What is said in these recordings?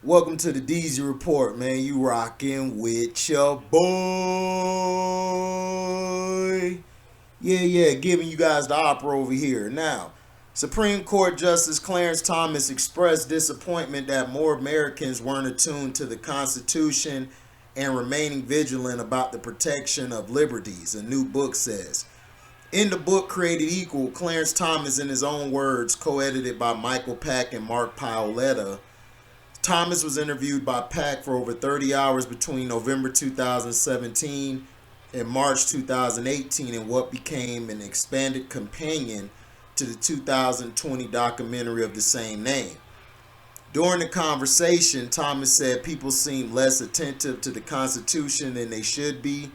Welcome to the DZ Report, man. You rocking with your boy. Yeah, giving you guys the opera over here. Now, Supreme Court Justice Clarence Thomas expressed disappointment that more Americans weren't attuned to the Constitution and remaining vigilant about the protection of liberties, a new book says. In the book Created Equal, Clarence Thomas, in his own words, co-edited by Michael Pack and Mark Paoletta, Thomas was interviewed by Pack for over 30 hours between November 2017 and March 2018 in what became an expanded companion to the 2020 documentary of the same name. During the conversation, Thomas said people seem less attentive to the Constitution than they should be.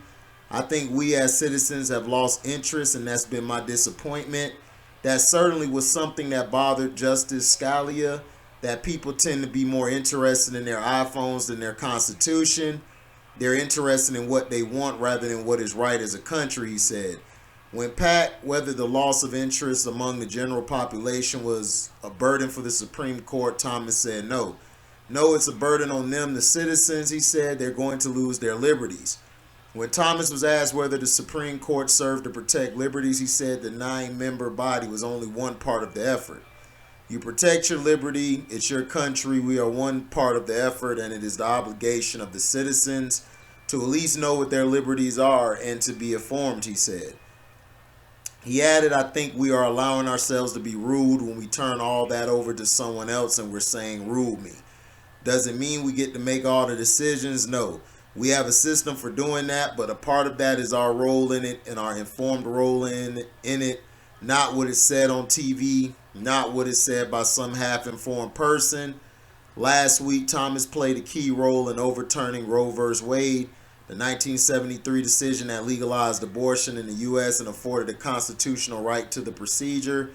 I think we as citizens have lost interest, and that's been my disappointment. That certainly was something that bothered Justice Scalia, that people tend to be more interested in their iPhones than their Constitution. They're interested in what they want rather than what is right as a country, he said. When Pat, whether the loss of interest among the general population was a burden for the Supreme Court, Thomas said no. No, it's a burden on them, the citizens, he said. They're going to lose their liberties. When Thomas was asked whether the Supreme Court served to protect liberties, he said the 9-member body was only one part of the effort. You protect your liberty, it's your country, we are one part of the effort, and it is the obligation of the citizens to at least know what their liberties are and to be informed, he said. He added, I think we are allowing ourselves to be ruled when we turn all that over to someone else and we're saying, rule me. Does it mean we get to make all the decisions? No. We have a system for doing that, but a part of that is our role in it and our informed role in it, not what is said on TV, not what is said by some half-informed person. Last week, Thomas played a key role in overturning Roe v. Wade, the 1973 decision that legalized abortion in the U.S. and afforded a constitutional right to the procedure.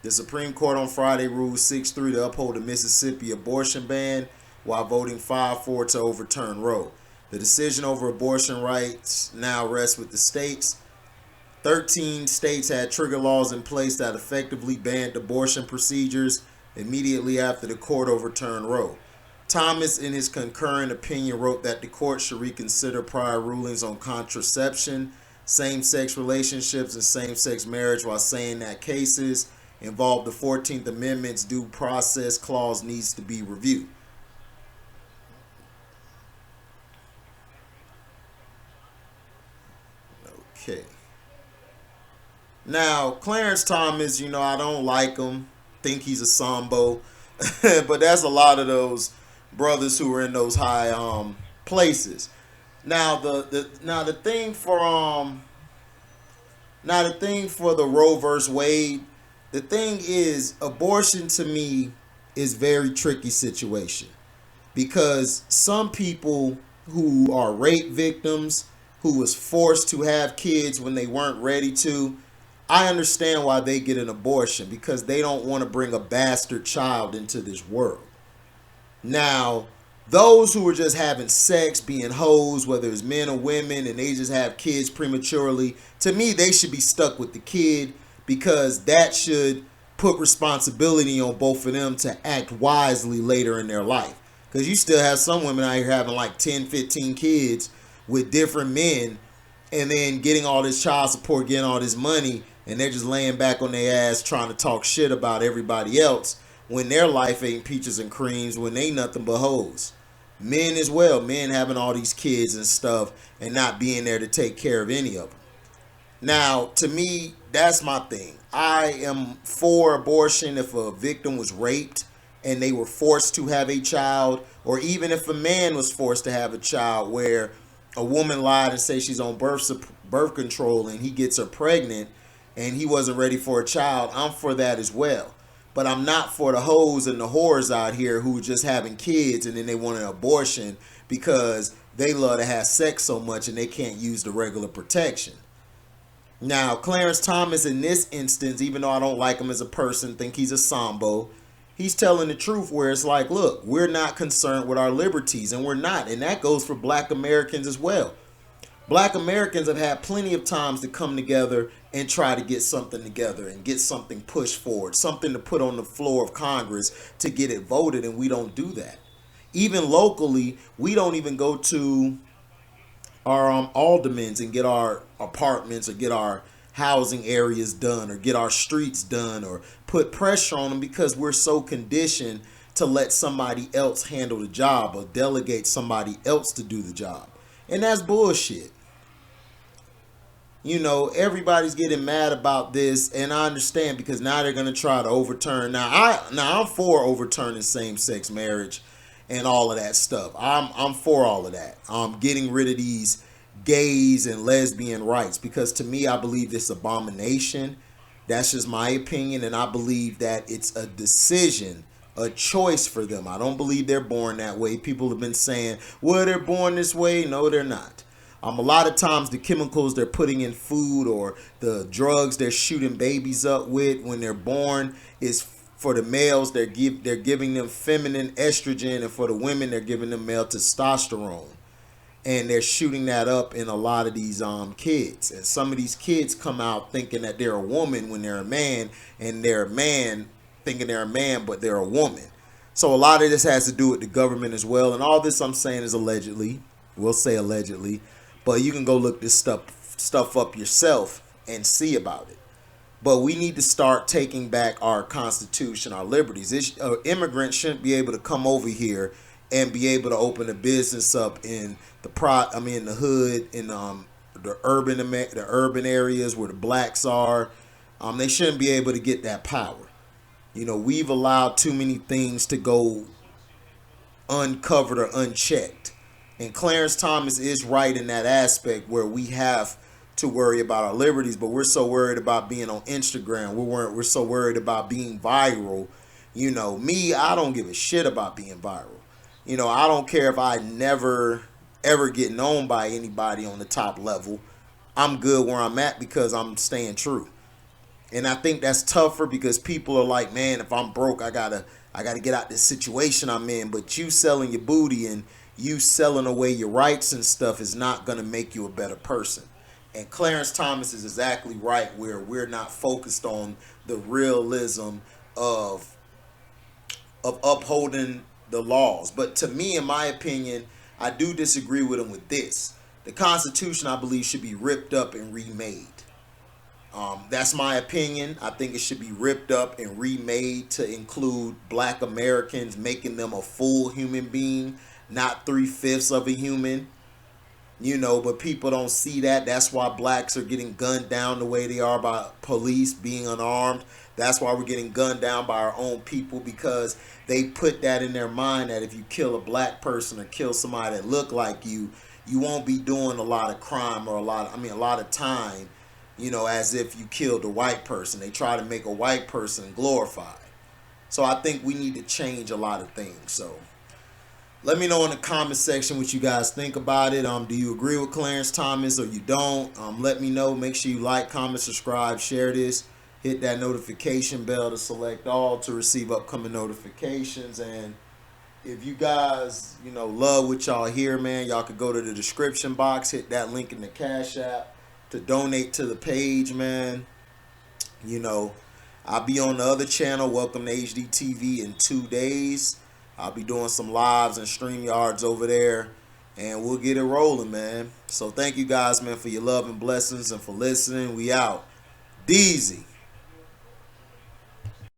The Supreme Court on Friday ruled 6-3 to uphold the Mississippi abortion ban, while voting 5-4 to overturn Roe. The decision over abortion rights now rests with the states. 13 states had trigger laws in place that effectively banned abortion procedures immediately after the court overturned Roe. Thomas, in his concurring opinion, wrote that the court should reconsider prior rulings on contraception, same-sex relationships, and same-sex marriage, while saying that cases involve the 14th Amendment's due process clause needs to be reviewed. Okay. Now, Clarence Thomas, I don't like him. Think he's a sambo. But that's a lot of those brothers who are in those high places. Now the thing for the Roe versus Wade, the thing is abortion to me is very tricky situation because some people who are rape victims who was forced to have kids when they weren't ready to, I understand why they get an abortion because they don't want to bring a bastard child into this world. Now, those who are just having sex, being hoes, whether it's men or women, and they just have kids prematurely, to me, they should be stuck with the kid because that should put responsibility on both of them to act wisely later in their life. Because you still have some women out here having like 10, 15 kids with different men and then getting all this child support, getting all this money, and they're just laying back on their ass trying to talk shit about everybody else when their life ain't peaches and creams, when they nothing but hoes. Men as well, men having all these kids and stuff and not being there to take care of any of them. Now, to me, that's my thing. I am for abortion if a victim was raped and they were forced to have a child, or even if a man was forced to have a child where a woman lied and say she's on birth control and he gets her pregnant and he wasn't ready for a child. I'm for that as well. But I'm not for the hoes and the whores out here who just having kids and then they want an abortion because they love to have sex so much and they can't use the regular protection. Now, Clarence Thomas in this instance, even though I don't like him as a person, think he's a sambo, he's telling the truth where it's like, look, we're not concerned with our liberties, and we're not. And that goes for black Americans as well. Black Americans have had plenty of times to come together and try to get something together and get something pushed forward, something to put on the floor of Congress to get it voted, and we don't do that. Even locally, we don't even go to our aldermans and get our apartments or get our housing areas done or get our streets done or put pressure on them because we're so conditioned to let somebody else handle the job or delegate somebody else to do the job. And that's bullshit. You know, everybody's getting mad about this, and I understand because now they're gonna try to overturn. I'm for overturning same-sex marriage and all of that stuff. I'm for all of that. Getting rid of these gays and lesbian rights because to me, I believe this abomination. That's just my opinion, and I believe that it's a decision, a choice for them. I don't believe they're born that way. People have been saying, well, they're born this way. No, they're not. A lot of times the chemicals they're putting in food or the drugs they're shooting babies up with when they're born is for the males. They're giving them feminine estrogen, and for the women they're giving them male testosterone, and they're shooting that up in a lot of these kids. And some of these kids come out thinking that they're a woman when they're a man, and they're a man thinking they're a man but they're a woman. So a lot of this has to do with the government as well, and all this I'm saying is allegedly. We'll say allegedly. But you can go look this stuff up yourself and see about it. But we need to start taking back our Constitution, our liberties. Immigrants shouldn't be able to come over here and be able to open a business up in the hood, in the urban areas where the blacks are. They shouldn't be able to get that power. You know, we've allowed too many things to go uncovered or unchecked. And Clarence Thomas is right in that aspect where we have to worry about our liberties, but we're so worried about being on Instagram. We're so worried about being viral. You know, me, I don't give a shit about being viral. You know, I don't care if I never ever get known by anybody on the top level. I'm good where I'm at because I'm staying true. And I think that's tougher because people are like, man, if I'm broke, I gotta get out this situation I'm in. But you selling your booty and you selling away your rights and stuff is not going to make you a better person. And Clarence Thomas is exactly right where we're not focused on the realism of upholding the laws. But to me, in my opinion, I do disagree with him with this. The Constitution, I believe, should be ripped up and remade. That's my opinion. I think it should be ripped up and remade to include black Americans, making them a full human being, not 3/5 of a human. You know, but people don't see that. That's why blacks are getting gunned down the way they are by police being unarmed. That's why we're getting gunned down by our own people, because they put that in their mind that if you kill a black person or kill somebody that look like you won't be doing a lot of crime or a lot of time, you know, as if you killed a white person. They try to make a white person glorified. So I think we need to change a lot of things. So let me know in the comment section what you guys think about it. Do you agree with Clarence Thomas or you don't? Let me know. Make sure you like, comment, subscribe, share this. Hit that notification bell to select all to receive upcoming notifications. And if you guys, you know, love what y'all hear, man, y'all could go to the description box, hit that link in the Cash App to donate to the page, man. You know, I'll be on the other channel, Welcome to HDTV, in 2 days. I'll be doing some lives and StreamYards over there, and we'll get it rolling, man. So thank you guys, man, for your love and blessings and for listening. We out. Deezy.